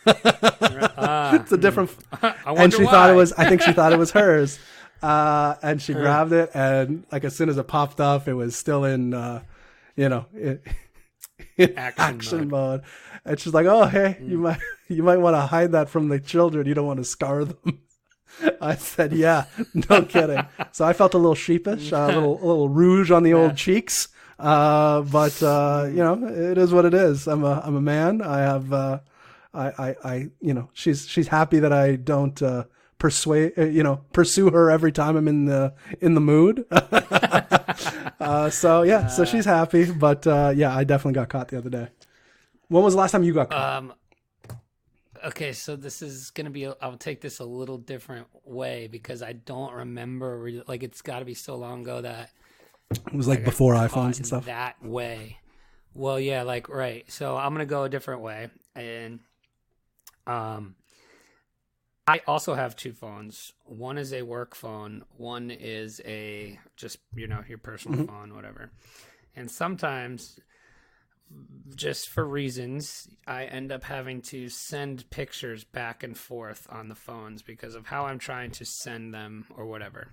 It's a different. And she thought it was. I think she thought it was hers. And she grabbed it, and like as soon as it popped up, it was still in, in action mode. And she's like, "Oh, hey, you might want to hide that from the children. You don't want to scar them." I said, "Yeah, no kidding." So I felt a little sheepish, a little rouge on the old cheeks. But it is what it is. I'm a man. I have, she's happy that I don't, pursue her every time I'm in the mood. So she's happy, but, I definitely got caught the other day. When was the last time you got caught? Okay, so this is going to be, I'll take this a little different way because I don't remember, like, it's got to be so long ago that it was like before iPhones and stuff. That way. Well, yeah, like, right. So I'm going to go a different way. And I also have two phones. One is a work phone. One is a just, your personal phone, whatever. And sometimes, just for reasons, I end up having to send pictures back and forth on the phones because of how I'm trying to send them or whatever.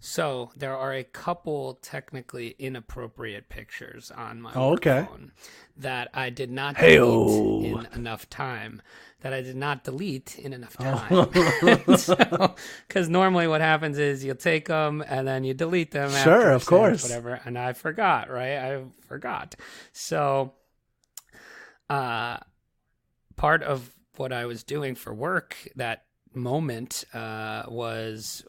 So there are a couple technically inappropriate pictures on my phone that I did not delete in enough time. Because normally what happens is you'll take them and then you delete them. Sure, of course. Whatever. And I forgot, right? I forgot. So part of what I was doing for work that moment was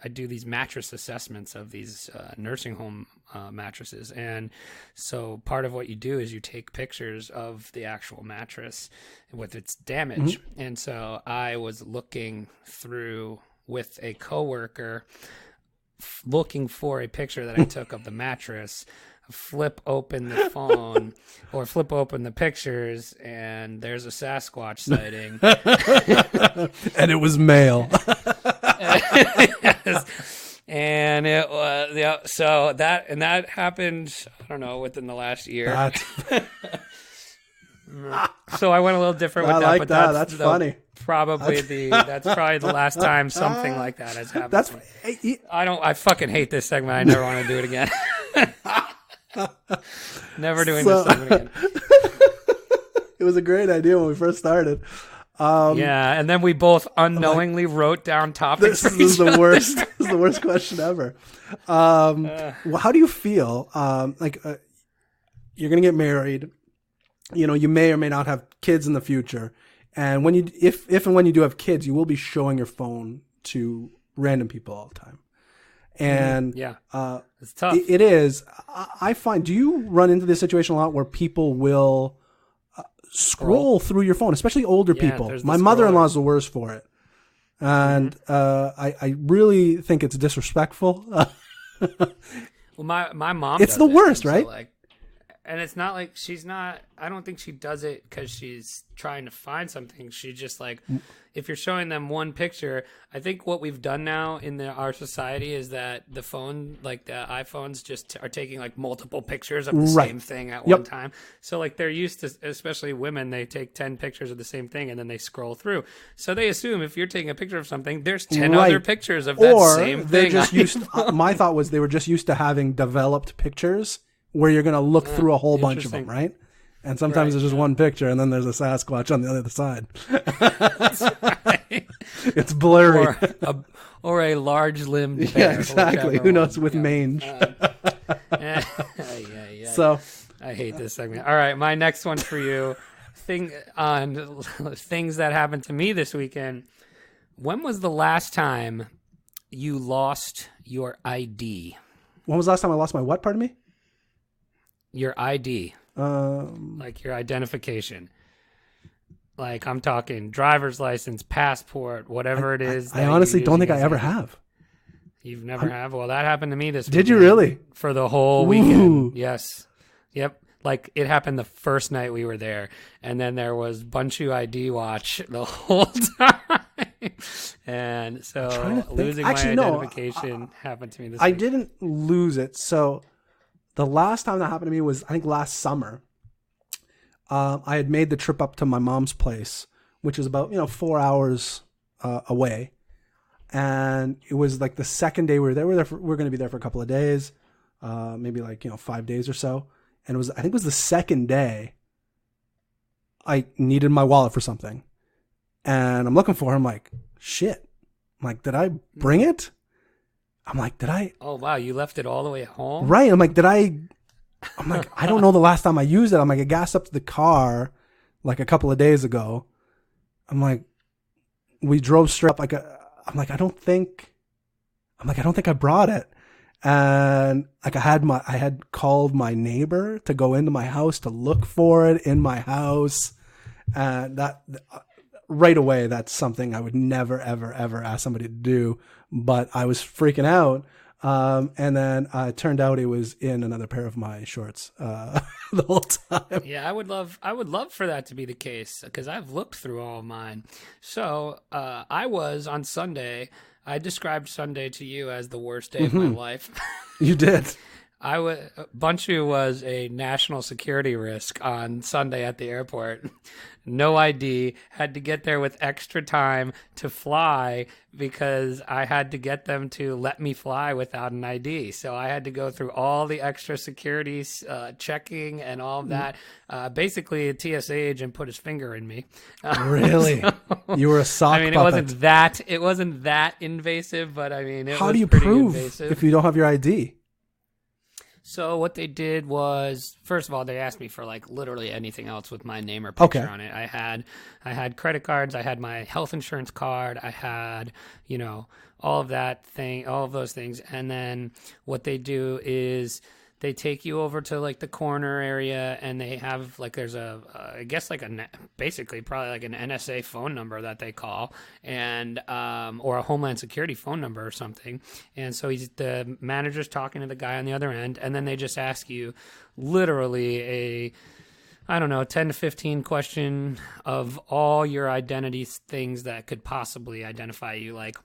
I do these mattress assessments of these nursing home mattresses, and so part of what you do is you take pictures of the actual mattress with its damage. And so I was looking through with a coworker looking for a picture that I took of the mattress, flip open the phone or flip open the pictures, and there's a Sasquatch sighting. And it was male. Yes. And it was, so that happened, I don't know, within the last year. So I went a little different with I that. like but that. That's funny. That's probably the last time something like that has happened. That's I fucking hate this segment. I never want to do it again. Never doing this segment again. It was a great idea when we first started. And then we both unknowingly wrote down topics. This is the worst. This is the worst question ever. Well, how do you feel? You're gonna get married. You may or may not have kids in the future, and if and when you do have kids, you will be showing your phone to random people all the time. And it's tough. It is. I find. Do you run into this situation a lot where people will scroll through your phone, especially older people? My mother-in-law is the worst for it, and I really think it's disrespectful. Well, my mom. It's the worst, right? So And it's not like I don't think she does it because she's trying to find something. She just like, if you're showing them one picture, I think what we've done now in our society is that the phone, like the iPhones, just are taking like multiple pictures of the same thing at one time. So like they're used to, especially women, they take 10 pictures of the same thing and then they scroll through. So they assume if you're taking a picture of something, there's 10 other pictures of that same thing. Just used. My thought was they were just used to having developed pictures where you're going to look through a whole bunch of them, right? And sometimes there's just one picture, and then there's a Sasquatch on the other side. It's blurry. Or a large-limbed bear. Yeah, exactly. Who knows with mange. Yeah. So I hate this segment. All right, my next one for you, things that happened to me this weekend. When was the last time you lost your ID? When was the last time I lost my what, pardon me? Your ID. Like your identification. Like I'm talking driver's license, passport, whatever it is. I honestly don't think I ever have. You've never have? Well, that happened to me this weekend. Did you really? For the whole weekend. Yes. Yep. Like it happened the first night we were there. And then there was Bunchu ID watch the whole time. And so losing my identification happened to me this week. I didn't lose it. So the last time that happened to me was, I think, last summer. I had made the trip up to my mom's place, which is about 4 hours away, and it was like the second day we were there. We're going to be there for a couple of days, maybe 5 days or so. And I think it was the second day. I needed my wallet for something, and I'm looking for it. I'm like, shit. I'm like, did I bring it? I'm like, did I? Oh, wow. You left it all the way home? Right. I'm like, I'm like, I don't know the last time I used it. I'm like, I gassed up to the car like a couple of days ago. I'm like, we drove straight up. I'm like, I don't think I brought it. And like, I had called my neighbor to go into my house to look for it in my house. And that right away, that's something I would never, ever, ever ask somebody to do. But I was freaking out. And then it turned out it was in another pair of my shorts the whole time. Yeah, I would love for that to be the case because I've looked through all of mine. So I was on Sunday. I described Sunday to you as the worst day of my life. You did. Bunchu was a national security risk on Sunday at the airport. No ID, had to get there with extra time to fly because I had to get them to let me fly without an ID. So I had to go through all the extra security checking and all of that. Basically, a TSA agent put his finger in me. Really? So, you were a sock puppet. It wasn't that invasive, but I mean, how do you prove invasive if you don't have your ID? So what they did was, first of all, they asked me for like literally anything else with my name or picture on it. I had credit cards, I had my health insurance card, I had, all of those things. And then what they do is they take you over to like the corner area and they have like, there's basically probably like an NSA phone number that they call and, or a Homeland Security phone number or something. And so the manager's talking to the guy on the other end. And then they just ask you literally 10 to 15 question of all your identity things that could possibly identify you, like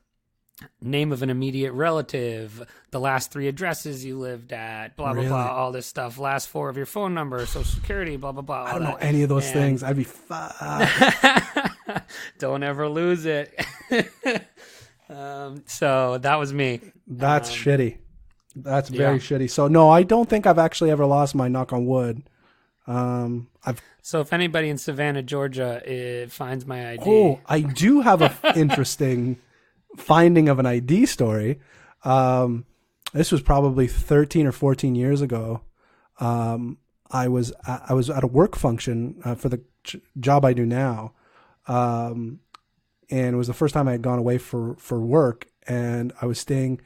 name of an immediate relative, the last 3 addresses you lived at, blah, blah, blah, all this stuff, last 4 of your phone number, social security, blah, blah, blah. I don't know any of those things. I'd be Don't ever lose it. So that was me. That's shitty. That's very shitty. So no, I don't think I've actually ever lost my, knock on wood. So if anybody in Savannah, Georgia finds my ID. Oh, I do have an interesting finding of an ID story. This was probably 13 or 14 years ago. I was at a work function for the job I do now, and it was the first time I had gone away for work, and I was staying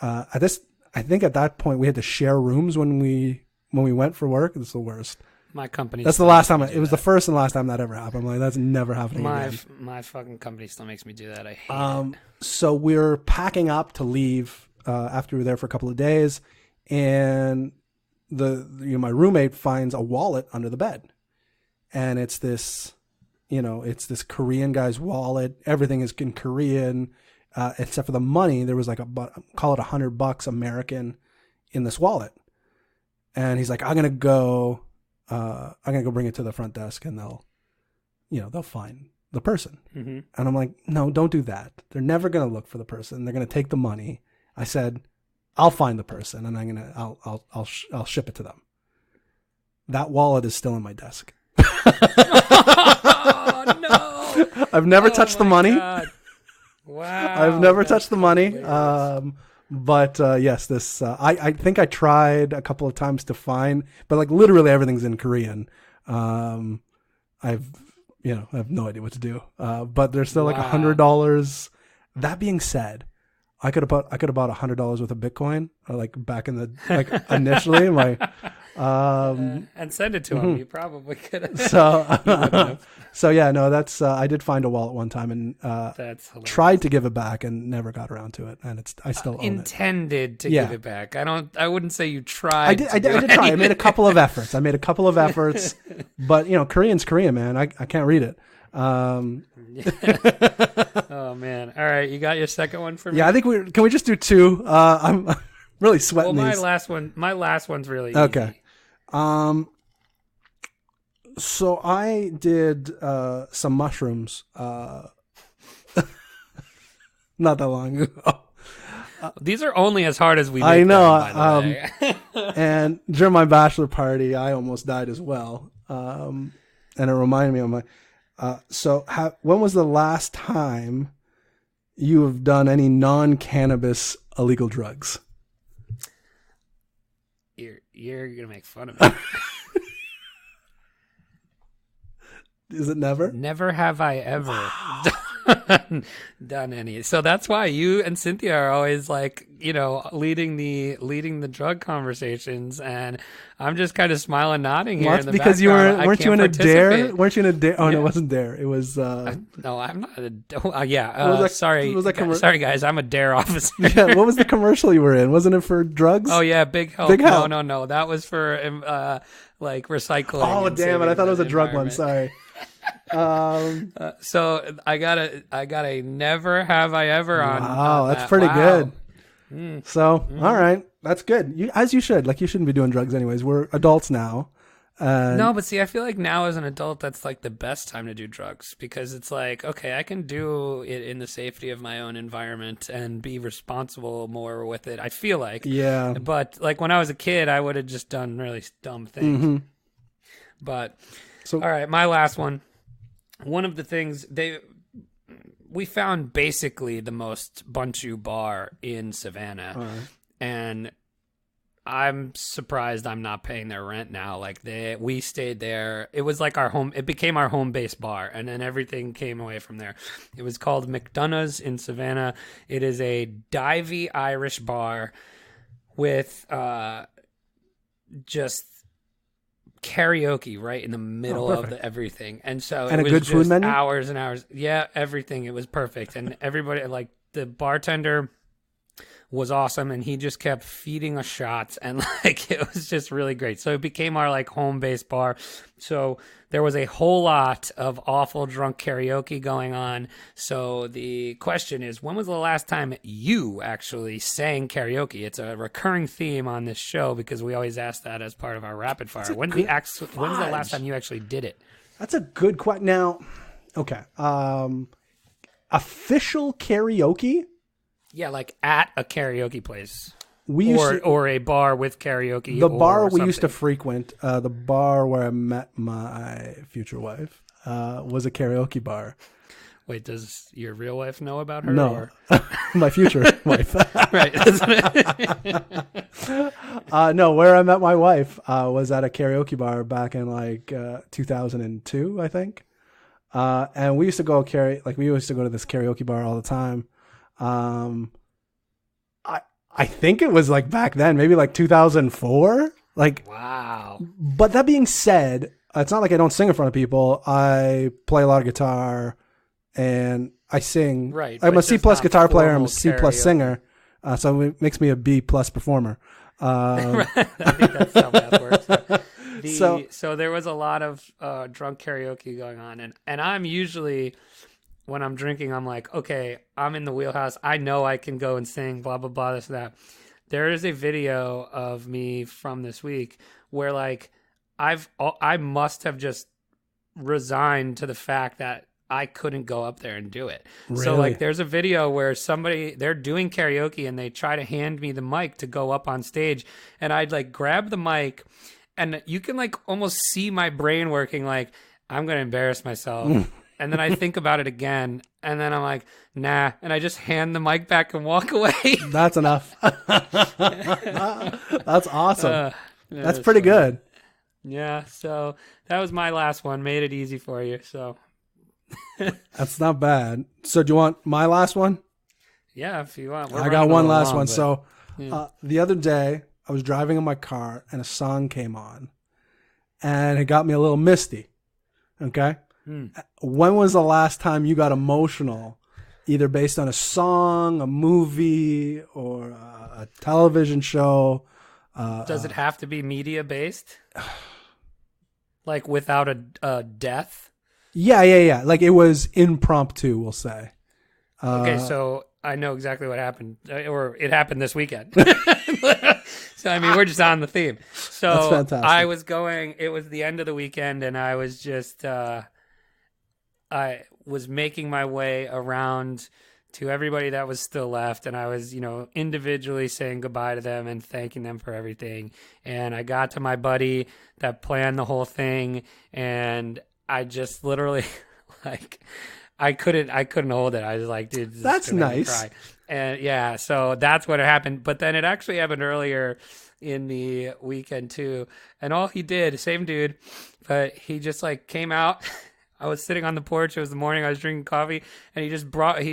at this. I think at that point we had to share rooms when we went for work. It's the worst. My company. That's the last time. It was the first and last time that ever happened. I'm like, that's never happening again. My fucking company still makes me do that. I hate it. So we're packing up to leave after we were there for a couple of days, and my roommate finds a wallet under the bed, and it's this Korean guy's wallet. Everything is in Korean, except for the money. There was like call it $100 American in this wallet. And he's like, I'm going to go bring it to the front desk and they'll find the person. Mm-hmm. And I'm like, no, don't do that. They're never going to look for the person. They're going to take the money. I said, I'll find the person and I'll ship it to them. That wallet is still in my desk. Oh, no. I've never touched the money. God. Wow. I've never touched the money. But yes, this I think I tried a couple of times to find, but like literally everything's in Korean. I have no idea what to do. But there's still like $100. That being said, I could have bought $100 worth of Bitcoin, like back in the initially and send it to him. You probably could have. So yeah, no, that's I did find a wallet one time and that's hilarious. Tried to give it back and never got around to it, and I still own intended to give it back. I wouldn't say you tried. I did try. I made a couple of efforts. But Korean's Korean, man. I can't read it. Oh man! All right, you got your second one for me. Yeah, I think can we just do two? I'm really sweating. Well, these. my last one's really okay. Easy. So I did some mushrooms not that long ago. These are only as hard as we make I know. them, by the way. And during my bachelor party, I almost died as well. And it reminded me of my. When was the last time you have done any non-cannabis illegal drugs? You're gonna make fun of me. Is it never? Never have I ever done any. So that's why you and Cynthia are always like, leading the drug conversations, and I'm just kind of smiling, nodding here. Well, that's because you weren't you in a dare? Weren't you in a dare? Oh, no, it wasn't dare. It was. No, I'm not a. Sorry, sorry guys, I'm a dare officer. Yeah, what was the commercial you were in? Wasn't it for drugs? Oh yeah, Big Help. Big Help. No, that was for like recycling. Oh damn it! I thought it was a drug one. Sorry. So I got a never have I ever on. Wow, that's pretty good. So all right, that's good. As you should. Like, you shouldn't be doing drugs anyways. We're adults now. No, but see, I feel like now as an adult, that's like the best time to do drugs, because it's like, okay, I can do it in the safety of my own environment and be responsible more with it. I feel like, yeah. But like when I was a kid, I would have just done really dumb things. Mm-hmm. But all right, my last one. One of the things we found basically the most Bunchu bar in Savannah, and I'm surprised I'm not paying their rent now. Like we stayed there. It was like our home. It became our home base bar, and then everything came away from there. It was called McDonough's in Savannah. It is a divey Irish bar with just karaoke right in the middle of everything, and so and it was a good just food menu? hours and hours. Yeah, everything. It was perfect, and everybody, like the bartender was awesome, and he just kept feeding us shots, and like it was just really great. So it became our like home base bar. So there was a whole lot of awful drunk karaoke going on. So the question is, when was the last time you actually sang karaoke? It's a recurring theme on this show because we always ask that as part of our rapid fire. When's the last time you actually did it? That's a good question. Now, okay, official karaoke. Yeah, like at a karaoke place. Or a bar with karaoke. The bar we used to frequent, the bar where I met my future wife, was a karaoke bar. Wait, does your real wife know about her? No, my future wife. Right. No, where I met my wife was at a karaoke bar back in like 2002, I think. And we used to go we used to go to this karaoke bar all the time. I think it was like back then, maybe like 2004. Like, wow. But that being said, it's not like I don't sing in front of people. I play a lot of guitar and I sing. Right. I'm a C+ guitar player. I'm a C+ singer. So it makes me a B+ performer. I think that's how math works. So there was a lot of drunk karaoke going on, and I'm usually, when I'm drinking, I'm like, okay, I'm in the wheelhouse. I know I can go and sing, blah blah blah, this and that. There is a video of me from this week where like I must have just resigned to the fact that I couldn't go up there and do it. Really? So like there's a video where they're doing karaoke and they try to hand me the mic to go up on stage, and I'd like grab the mic and you can like almost see my brain working like, I'm going to embarrass myself. And then I think about it again, and then I'm like, nah, and I just hand the mic back and walk away. That's enough. That's awesome. That's pretty good. Yeah, so that was my last one. Made it easy for you, so. That's not bad. So do you want my last one? Yeah, if you want. I got one last one. But, so yeah. the other day, I was driving in my car, and a song came on, and it got me a little misty. Okay? When was the last time you got emotional, either based on a song, a movie, or a television show? Does it have to be media based? Like without a death? Yeah. Like it was impromptu, we'll say. Okay, so I know exactly what happened, or it happened this weekend. So, I mean, we're just on the theme. So That's fantastic. It was the end of the weekend, and I was just, I was making my way around to everybody that was still left, and I was, individually saying goodbye to them and thanking them for everything. And I got to my buddy that planned the whole thing, and I just literally, like, I couldn't hold it. I was like, dude, this That's is gonna make me nice. cry. And yeah, so that's what happened. But then it actually happened earlier in the weekend too. And all he did, same dude, but he just like came out. I was sitting on the porch. It was the morning. I was drinking coffee, and he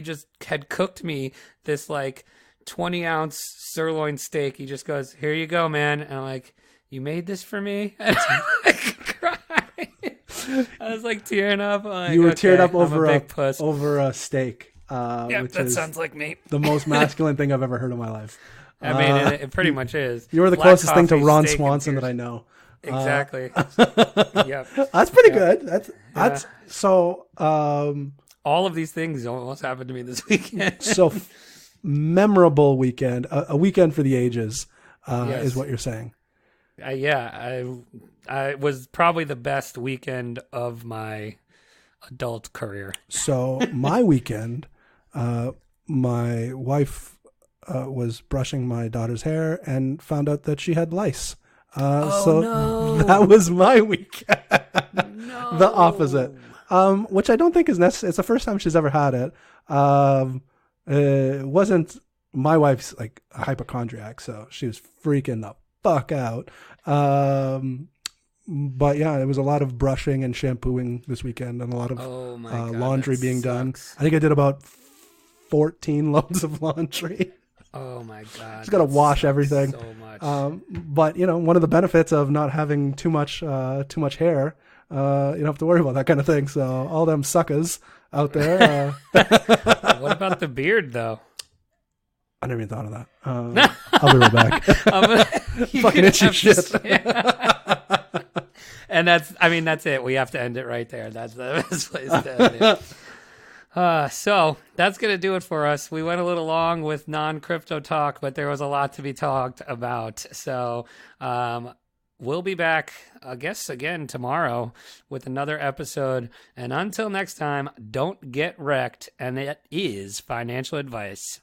just had cooked me this like 20-ounce sirloin steak. He just goes, "Here you go, man." And I'm like, "You made this for me?" And I'm like crying. I was like tearing up. Like, You were teared up over a big puss. over a steak. Yep, Which that is sounds like me. the most masculine thing I've ever heard in my life. I mean, it pretty much is. You were the Black closest thing to coffee, Ron steak, and Swanson that beers. I know. Exactly. Yep. That's pretty good. That's so. All of these things almost happened to me this weekend. Memorable weekend, a weekend for the ages, Yes. is what you're saying. I was probably the best weekend of my adult career. So my weekend, my wife was brushing my daughter's hair and found out that she had lice. No. That was my weekend. No. The opposite, which I don't think is necessary. It's the first time she's ever had it. It wasn't my wife's like a hypochondriac, so she was freaking the fuck out. But yeah, it was a lot of brushing and shampooing this weekend, and a lot of Oh my God, laundry that being done. sucks. I think I did about 14 loads of laundry. Oh my God. Just got to that wash sucks everything. so much. But one of the benefits of not having too much hair, you don't have to worry about that kind of thing. So all them suckers out there. What about the beard though? I never even thought of that. I'll be right back. Fucking itchy shit. And that's it. We have to end it right there. That's the best place to end it. So that's going to do it for us. We went a little long with non-crypto talk, but there was a lot to be talked about. So we'll be back, I guess, again tomorrow with another episode. And until next time, don't get wrecked. And it is financial advice.